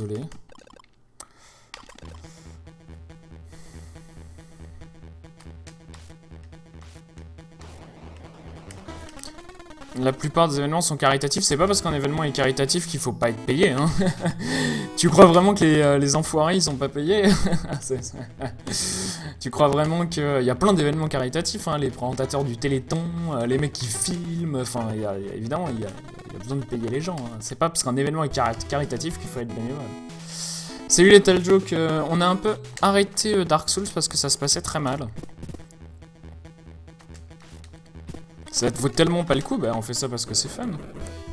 désolé. La plupart des événements sont caritatifs. C'est pas parce qu'un événement est caritatif qu'il faut pas être payé, hein. Tu crois vraiment que les enfoirés, ils sont pas payés? Tu crois vraiment qu'il y a plein d'événements caritatifs, hein, les présentateurs du Téléthon, les mecs qui filment, enfin, évidemment, il y a besoin de payer les gens, hein. C'est pas parce qu'un événement est caritatif qu'il faut être bénévole. Salut les Tell Joke, on a un peu arrêté Dark Souls parce que ça se passait très mal. Ça te vaut tellement pas le coup, bah on fait ça parce que c'est fun.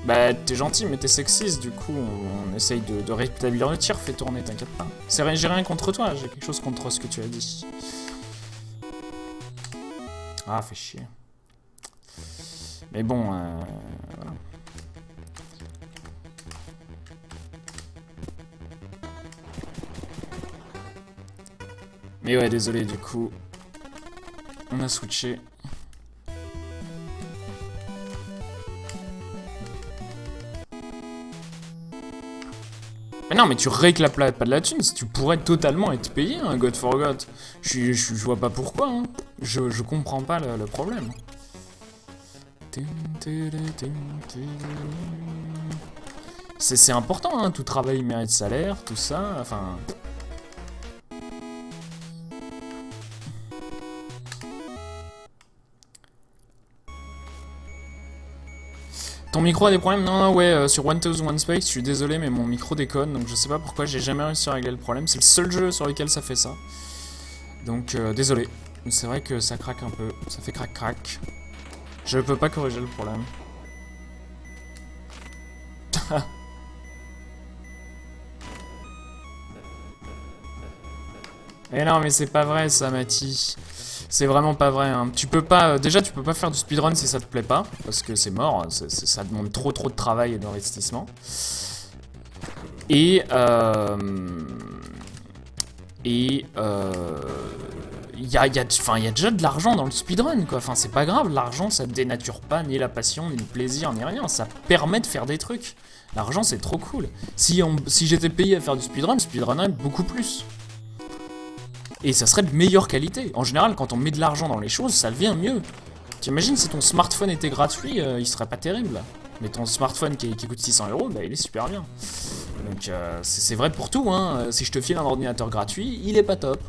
Bah t'es gentil mais t'es sexiste, du coup on essaye de rétablir le tir, fais tourner, t'inquiète pas. J'ai rien contre toi, j'ai quelque chose contre ce que tu as dit. Ah, fait chier. Mais bon, voilà. Mais ouais, désolé, du coup, on a switché. Mais non, mais tu réclames pas de la thune, tu pourrais totalement être payé, hein, God Forgot. Je vois pas pourquoi, hein. Je comprends pas le problème. C'est important, hein, tout travail mérite salaire, tout ça, enfin... Ton micro a des problèmes? Non, ouais, sur One Toes One Space, je suis désolé, mais mon micro déconne, donc je sais pas pourquoi, j'ai jamais réussi à régler le problème. C'est le seul jeu sur lequel ça fait ça. Donc, désolé. C'est vrai que ça craque un peu, ça fait crac-crac. Je peux pas corriger le problème. Mais non, mais c'est pas vrai ça, Mati. C'est vraiment pas vrai, hein. Tu peux pas... déjà, tu peux pas faire du speedrun si ça te plaît pas, parce que c'est mort, ça demande trop de travail et d'investissement. Et... il y a déjà de l'argent dans le speedrun, quoi. Enfin, c'est pas grave, l'argent, ça dénature pas ni la passion, ni le plaisir, ni rien. Ça permet de faire des trucs. L'argent, c'est trop cool. Si j'étais payé à faire du speedrun, je speedrunnerais beaucoup plus. Et ça serait de meilleure qualité. En général, quand on met de l'argent dans les choses, ça devient mieux. T'imagines si ton smartphone était gratuit, il serait pas terrible. Mais ton smartphone qui coûte 600 €, bah, il est super bien. Donc c'est vrai pour tout, hein. Si je te file un ordinateur gratuit, il est pas top.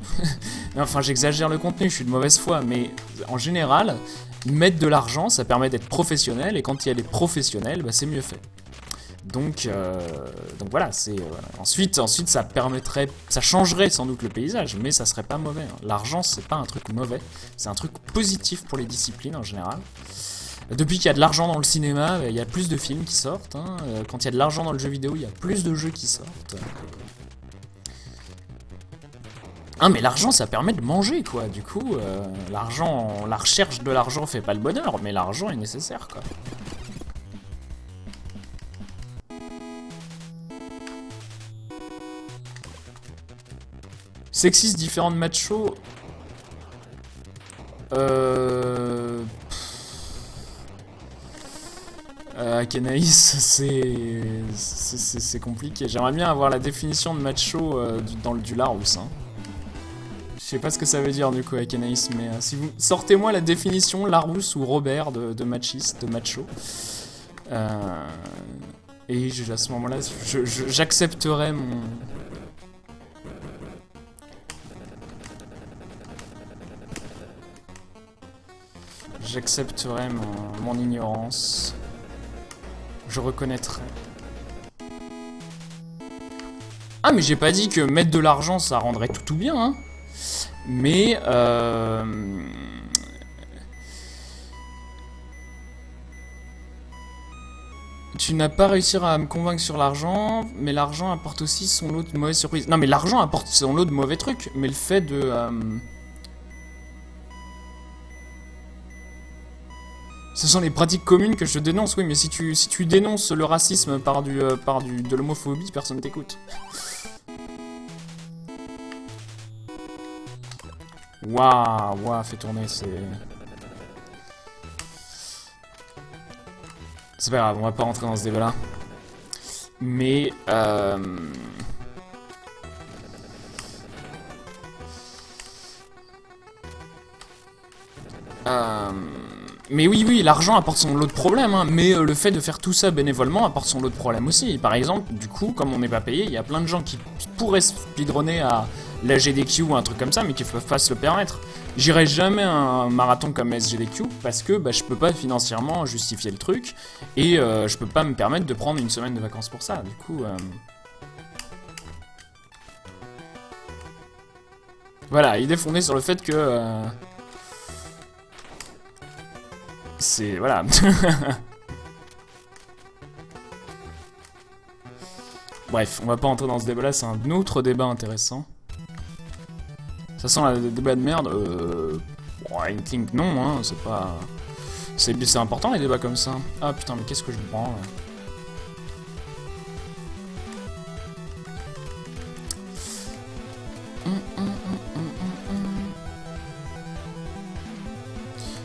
Enfin, j'exagère le contenu, je suis de mauvaise foi, mais en général, mettre de l'argent, ça permet d'être professionnel, et quand il y a des professionnels, bah, c'est mieux fait. Donc voilà, c'est ensuite ça permettrait, ça changerait sans doute le paysage, mais ça serait pas mauvais, hein. L'argent, c'est pas un truc mauvais, c'est un truc positif pour les disciplines en général. Depuis qu'il y a de l'argent dans le cinéma, il y a plus de films qui sortent, hein. Quand il y a de l'argent dans le jeu vidéo, il y a plus de jeux qui sortent. Ah, mais l'argent, ça permet de manger, quoi. Du coup, l'argent, la recherche de l'argent fait pas le bonheur, mais l'argent est nécessaire, quoi. Sexiste différent de macho. Kenaïs, c'est compliqué. J'aimerais bien avoir la définition de macho dans du Larousse, hein. Je sais pas ce que ça veut dire du coup avec Kenaïs, mais si vous sortez-moi la définition Larousse ou Robert de machiste, de macho. Et à ce moment-là, j'accepterai mon... J'accepterai mon ignorance. Je reconnaîtrai. Ah, mais j'ai pas dit que mettre de l'argent, ça rendrait tout bien, hein. Mais... tu n'as pas réussi à me convaincre sur l'argent, mais l'argent apporte aussi son lot de mauvaises surprises. Non, mais l'argent apporte son lot de mauvais trucs, mais le fait de... Ce sont les pratiques communes que je dénonce, oui, mais si tu dénonces le racisme de l'homophobie, personne t'écoute. Waouh, fais tourner, c'est... C'est pas grave, on va pas rentrer dans ce débat-là. Mais, Mais oui, l'argent apporte son lot de problèmes, hein, mais le fait de faire tout ça bénévolement apporte son lot de problèmes aussi. Par exemple, du coup, comme on n'est pas payé, il y a plein de gens qui pourraient speedrunner à la GDQ ou un truc comme ça, mais qui ne peuvent pas se le permettre. J'irai jamais à un marathon comme SGDQ parce que je peux pas financièrement justifier le truc et je peux pas me permettre de prendre une semaine de vacances pour ça. Du coup, voilà, idée fondée sur le fait que c'est voilà. Bref, on va pas entrer dans ce débat-là, c'est un autre débat intéressant. Ça sent le débat de merde. Inkling, non, hein, c'est pas. C'est important les débats comme ça. Ah putain, mais qu'est-ce que je prends là.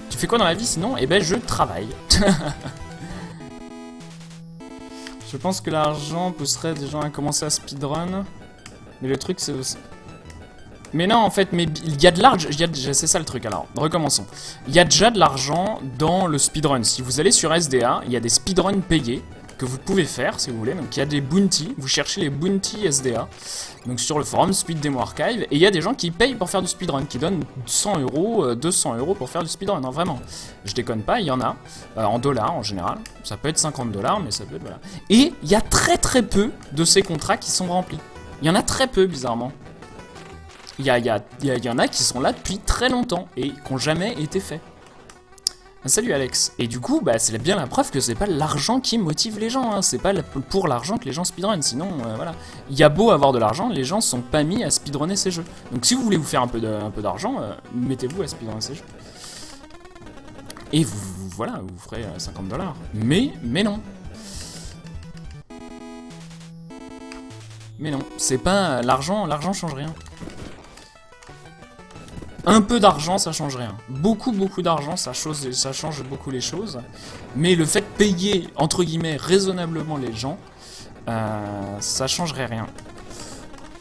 Tu fais quoi dans la vie sinon? Eh ben, je travaille. Je pense que l'argent pousserait des gens à commencer à speedrun. Mais le truc, c'est aussi. Mais non, en fait, mais il y a de l'argent. C'est ça le truc. Alors, recommençons. Il y a déjà de l'argent dans le speedrun. Si vous allez sur SDA, il y a des speedruns payés que vous pouvez faire si vous voulez. Donc, il y a des bounties. Vous cherchez les bounties SDA. Donc, sur le forum Speed Demo Archive. Et il y a des gens qui payent pour faire du speedrun, qui donnent 100 €, 200 € pour faire du speedrun. Non, vraiment. Je déconne pas, il y en a. En dollars en général. Ça peut être 50 $, mais ça peut être. Voilà. Et il y a très peu de ces contrats qui sont remplis. Il y en a très peu, bizarrement. Il y en a qui sont là depuis très longtemps et qui n'ont jamais été faits. Salut Alex. Et du coup, c'est bien la preuve que c'est pas l'argent qui motive les gens. Hein. C'est pas pour l'argent que les gens speedrun. Sinon, voilà. Il y a beau avoir de l'argent, les gens sont pas mis à speedrunner ces jeux. Donc si vous voulez vous faire un peu d'argent, mettez-vous à speedrunner ces jeux. Et voilà, vous ferez 50 $. Mais non. Mais non, c'est pas l'argent change rien. Un peu d'argent, ça change rien. Beaucoup d'argent, ça change beaucoup les choses. Mais le fait de payer, entre guillemets, raisonnablement les gens, ça changerait rien.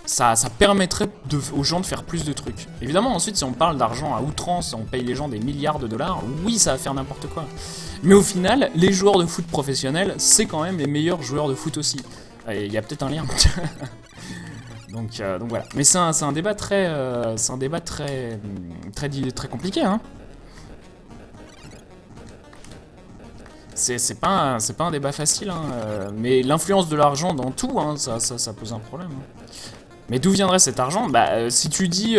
Ça permettrait aux gens de faire plus de trucs. Évidemment, ensuite, si on parle d'argent à outrance, on paye les gens des milliards de $, oui, ça va faire n'importe quoi. Mais au final, les joueurs de foot professionnels, c'est quand même les meilleurs joueurs de foot aussi. Il y a peut-être un lien. Donc voilà. Mais c'est un débat très compliqué, hein. C'est pas un débat facile, hein. Mais l'influence de l'argent dans tout, hein, ça pose un problème. Hein. Mais d'où viendrait cet argent? Si tu dis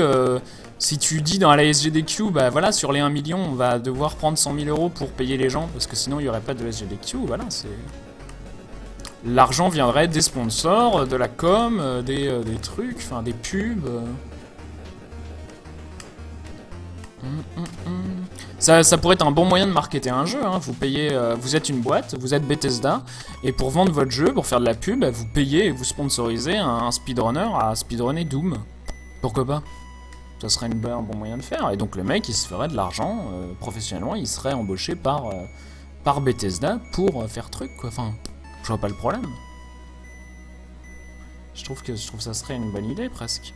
dans la SGDQ, voilà, sur les 1 million, on va devoir prendre 100 000 € pour payer les gens, parce que sinon il n'y aurait pas de SGDQ, voilà, c'est... L'argent viendrait des sponsors, de la com, des trucs, enfin des pubs. Ça pourrait être un bon moyen de marketer un jeu. Hein. Vous payez, vous êtes une boîte, vous êtes Bethesda, et pour vendre votre jeu, pour faire de la pub, vous payez et vous sponsorisez un speedrunner à speedrunner Doom. Pourquoi pas? Ça serait un bon moyen de faire. Et donc le mec, il se ferait de l'argent professionnellement, il serait embauché par Bethesda pour faire truc, quoi. Enfin. Je vois pas le problème. Je trouve que ça serait une bonne idée presque.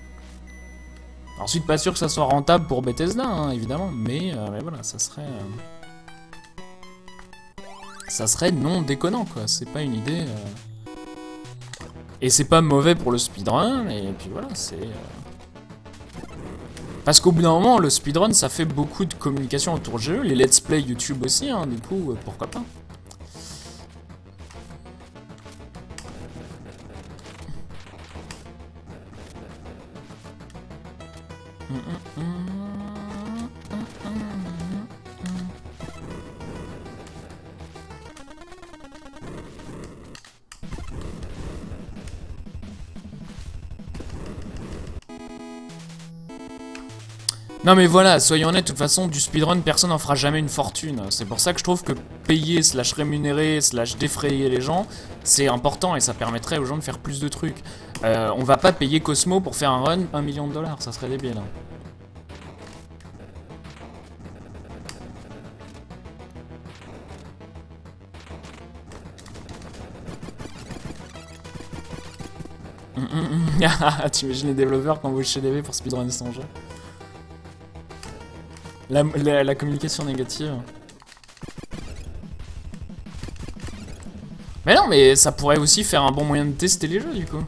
Ensuite, pas sûr que ça soit rentable pour Bethesda, hein, évidemment, mais voilà, ça serait non déconnant, quoi. C'est pas une idée. Et c'est pas mauvais pour le speedrun, et puis voilà, c'est. Parce qu'au bout d'un moment, le speedrun, ça fait beaucoup de communication autour du jeu, les let's play YouTube aussi, hein, du coup, pourquoi pas. Non mais voilà, soyons honnêtes, de toute façon, du speedrun, personne n'en fera jamais une fortune. C'est pour ça que je trouve que payer, / rémunérer, / défrayer les gens, c'est important et ça permettrait aux gens de faire plus de trucs. On va pas payer Cosmo pour faire un run 1 million $, ça serait débile. Hein. T'imagines les développeurs qui envoient chez DV pour speedrunner son jeu. la communication négative. Mais non, mais ça pourrait aussi faire un bon moyen de tester les jeux, du coup.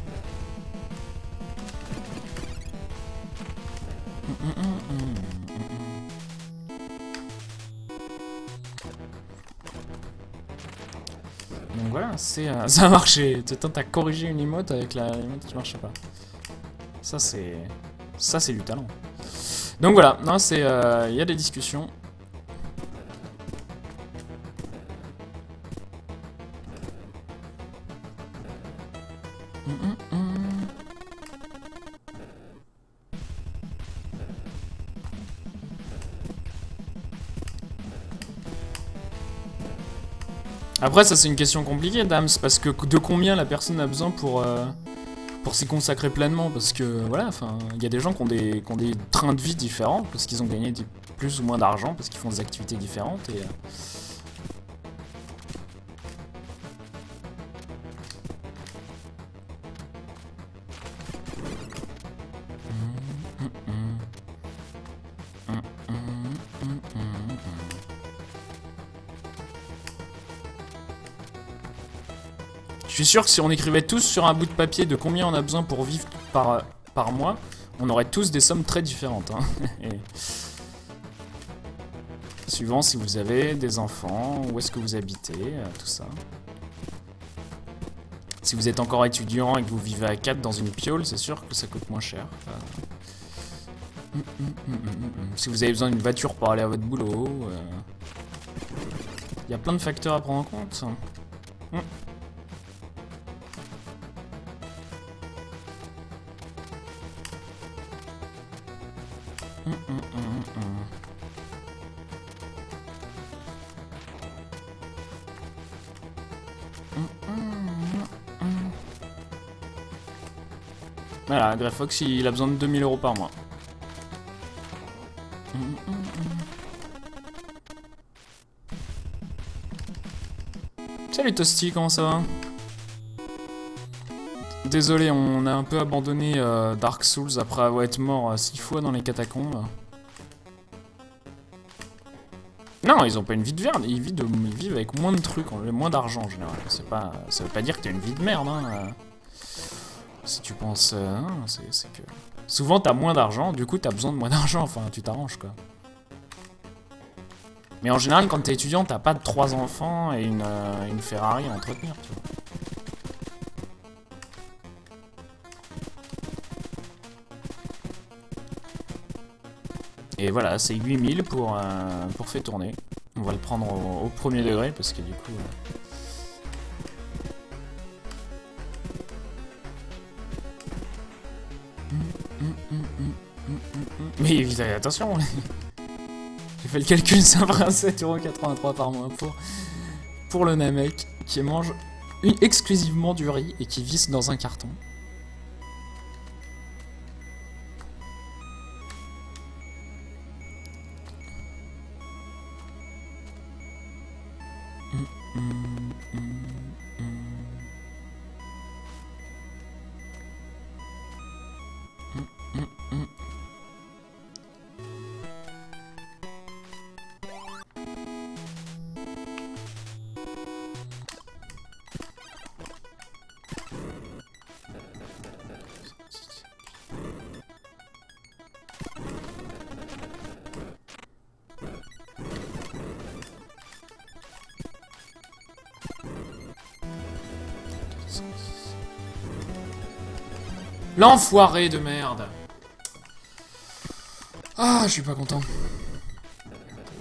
Donc voilà, ça a marché. T'as corrigé une emote avec la emote qui marchait pas. Ça, c'est du talent. Donc voilà, non, il y a des discussions. Après, ça c'est une question compliquée, Dams, parce que de combien la personne a besoin pour s'y consacrer pleinement, parce que voilà, enfin, il y a des gens qui ont des trains de vie différents, parce qu'ils ont gagné plus ou moins d'argent, parce qu'ils font des activités différentes, et... Je suis sûr que si on écrivait tous sur un bout de papier de combien on a besoin pour vivre par mois, on aurait tous des sommes très différentes. Hein. Et... Suivant si vous avez des enfants, où est-ce que vous habitez, tout ça. Si vous êtes encore étudiant et que vous vivez à 4 dans une piole, c'est sûr que ça coûte moins cher. Si vous avez besoin d'une voiture pour aller à votre boulot, il y a plein de facteurs à prendre en compte. Voilà, Greyfox il a besoin de 2000 € par mois. Salut Toasty, comment ça va? Désolé, on a un peu abandonné Dark Souls après avoir été mort 6 fois dans les catacombes. Non, ils ont pas une vie de merde, ils vivent avec moins de trucs, moins d'argent en général. Ça veut pas dire que t'as une vie de merde, hein. Si tu penses... non, c'est que... Souvent t'as moins d'argent, du coup t'as besoin de moins d'argent, enfin tu t'arranges quoi. Mais en général quand t'es étudiant t'as pas 3 enfants et une Ferrari à entretenir, tu vois. Et voilà, c'est 8000 pour faire tourner. On va le prendre au premier degré parce que du coup... Mais attention, j'ai fait le calcul, ça fera 7,83 € par mois pour le Namek qui mange exclusivement du riz et qui visse dans un carton. L'enfoiré de merde. Ah, je suis pas content.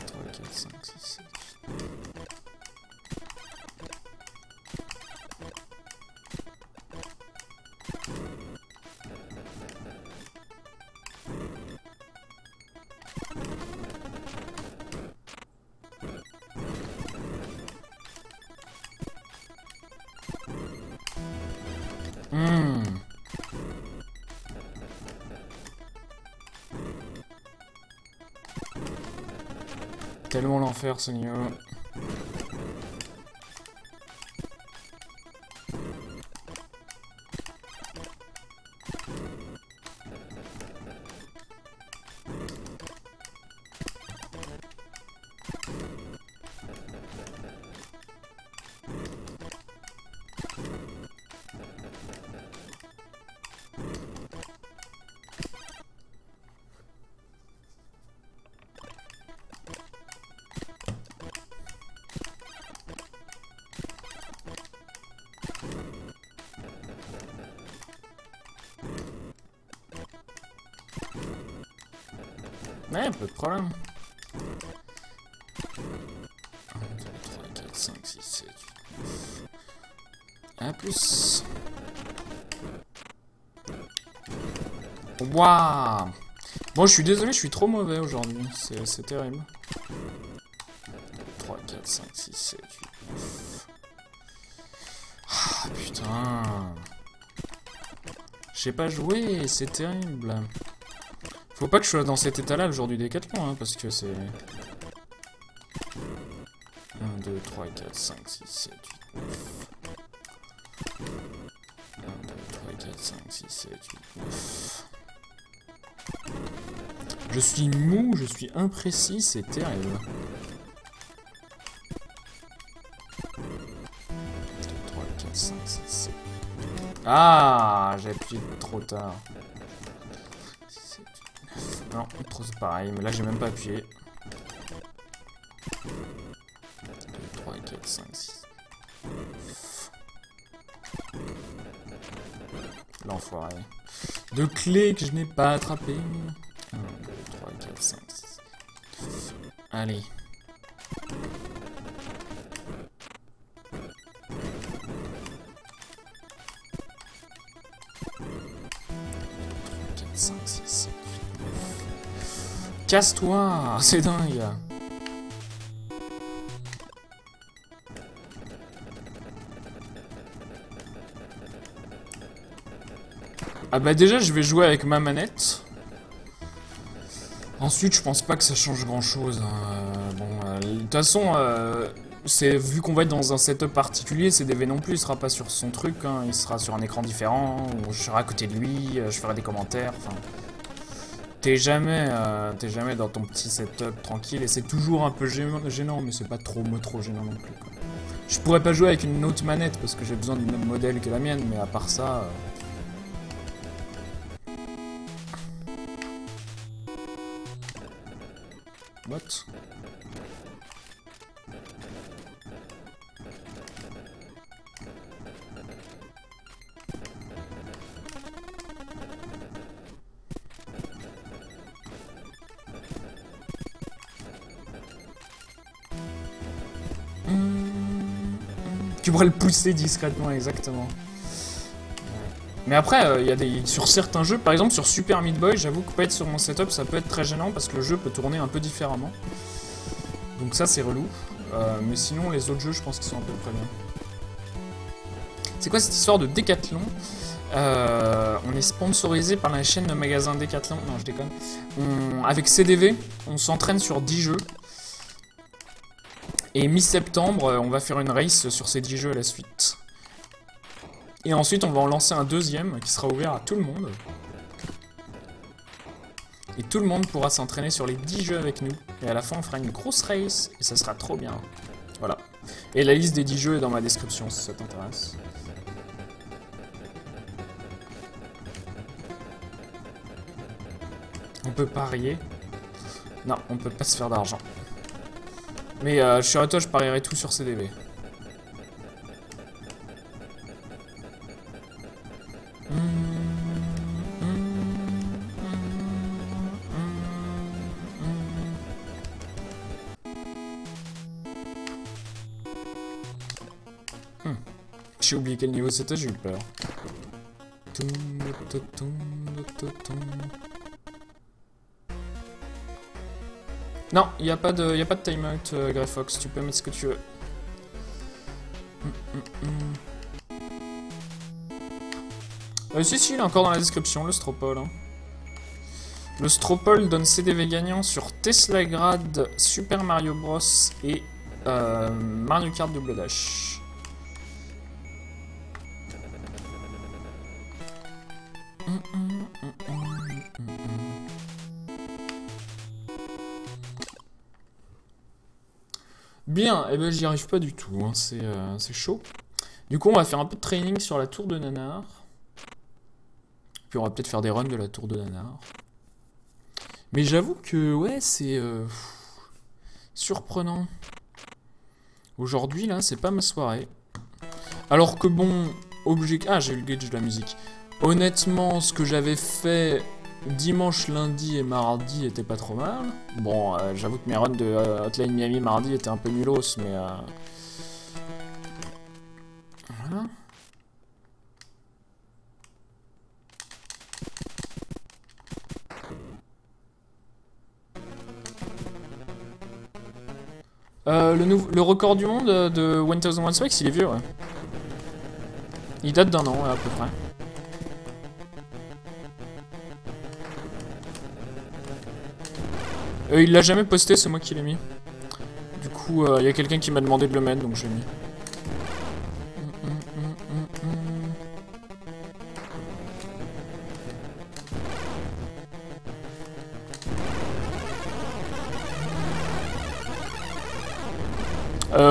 3, 4, 5, 6, 7. Tellement l'enfer ce niveau. Ouais, pas de problème. 1, 2, 3, 4, 5, 6, 7, 8, 9. A plus. Waouh. Bon, je suis désolé, je suis trop mauvais aujourd'hui. C'est terrible. 3, 4, 5, 6, 7, 8, 9. Ah, putain. J'ai pas joué, c'est terrible. Faut pas que je sois dans cet état-là le jour du décathlon, hein, parce que c'est... 1, 2, 3, 4, 5, 6, 7, 8, 9. 1, 2, 3, 4, 5, 6, 7, 8, 9. Je suis mou, je suis imprécis, c'est terrible. 2, 3, 4, 5, 6, 7. Ah, j'ai appuyé trop tard. 6, 7, 8, 9. Non, trop c'est pareil, mais là j'ai même pas appuyé. 2, 3, 4, 5, 6. L'enfoiré. De clés que je n'ai pas attrapées. 1, 2, 3, 4, 5, 6. Allez. 5, 6, 7, 8, 9. Casse-toi, c'est dingue. Ah bah déjà je vais jouer avec ma manette. Ensuite je pense pas que ça change grand chose. De toute façon, vu qu'on va être dans un setup particulier, CDV non plus, il sera pas sur son truc, hein, il sera sur un écran différent, ou je serai à côté de lui, je ferai des commentaires, enfin... T'es jamais dans ton petit setup tranquille, et c'est toujours un peu gênant, mais c'est pas trop gênant non plus, quoi. Je pourrais pas jouer avec une autre manette, parce que j'ai besoin du même modèle que la mienne, mais à part ça... What? Tu pourrais le pousser discrètement, exactement. Mais après, il y a sur certains jeux, par exemple sur Super Meat Boy, j'avoue que pas être sur mon setup, ça peut être très gênant parce que le jeu peut tourner un peu différemment. Donc ça, c'est relou. Mais sinon, les autres jeux, je pense qu'ils sont à peu près bien. C'est quoi cette histoire de Décathlon? On est sponsorisé par la chaîne de magasins Décathlon. Non, je déconne. Avec CDV, on s'entraîne sur 10 jeux. Et mi-septembre, on va faire une race sur ces 10 jeux à la suite. Et ensuite, on va en lancer un deuxième qui sera ouvert à tout le monde. Et tout le monde pourra s'entraîner sur les 10 jeux avec nous. Et à la fin, on fera une grosse race. Et ça sera trop bien. Voilà. Et la liste des 10 jeux est dans ma description si ça t'intéresse. On peut parier. Non, on peut pas se faire d'argent. Mais je suis à toi, je parierai tout sur CDV. J'ai oublié quel niveau c'était, j'ai eu peur. Non, y a pas de timeout, Greyfox, tu peux mettre ce que tu veux. Si, il est encore dans la description, le Stropole. Hein. Le Stropole donne CDV gagnant sur Tesla Grad, Super Mario Bros et Mario Kart Double Dash. Bien, eh ben j'y arrive pas du tout, hein. C'est chaud. Du coup, on va faire un peu de training sur la tour de Nanar. Puis on va peut-être faire des runs de la tour de Nanar. Mais j'avoue que, ouais, c'est surprenant. Aujourd'hui, là, c'est pas ma soirée. Alors que bon, ah, j'ai eu le glitch de la musique. Honnêtement, ce que j'avais fait Dimanche, lundi et mardi étaient pas trop mal. Bon, j'avoue que mes runs de Hotline Miami mardi étaient un peu nullos, mais... Voilà. Le record du monde de 1001 Spikes, il est vieux, ouais. Il date d'un an, à peu près. Il l'a jamais posté, c'est moi qui l'ai mis. Du coup, il y a quelqu'un qui m'a demandé de le mettre, donc je l'ai mis.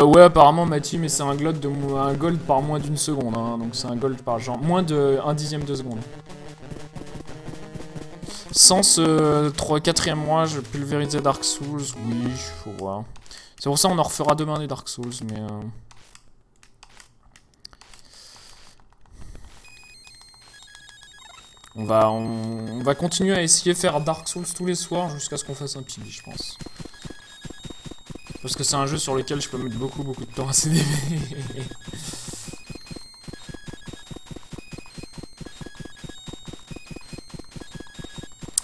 Ouais, apparemment Mathis, mais c'est un gold par moins d'une seconde, hein, donc c'est un gold par genre moins de 1/10 de seconde. Sans ce 4ème mois, je pulvérisais Dark Souls, oui, faut voir. C'est pour ça qu'on en refera demain des Dark Souls, mais... On va continuer à essayer de faire Dark Souls tous les soirs jusqu'à ce qu'on fasse un PB, je pense. Parce que c'est un jeu sur lequel je peux mettre beaucoup de temps à CDV.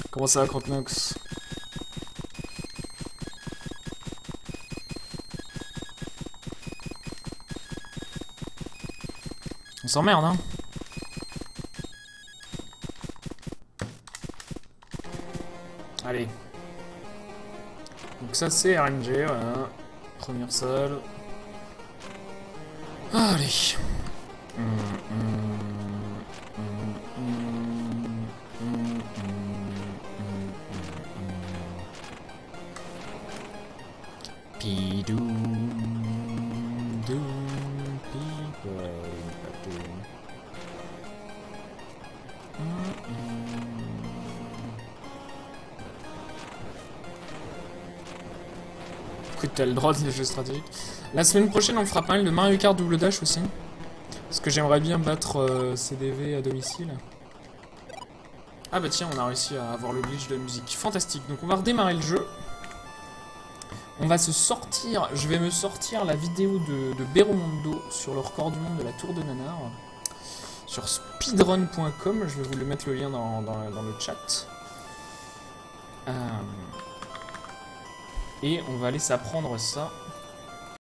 Comment ça va, Croconox? On s'emmerde, hein? Allez. Donc ça c'est RNG, voilà. Première salle. Allez. Pidou. Écoute, t'as le droit des jeux stratégiques. La semaine prochaine, on fera pas mal de Mario Kart Double Dash aussi. Parce que j'aimerais bien battre CDV à domicile. Ah bah tiens, on a réussi à avoir le glitch de la musique. Fantastique. Donc on va redémarrer le jeu. On va se sortir, je vais me sortir la vidéo de Beromondo sur le record du monde de la tour de Nanar. Sur speedrun.com, je vais vous le mettre le lien dans le chat. Et on va aller s'apprendre ça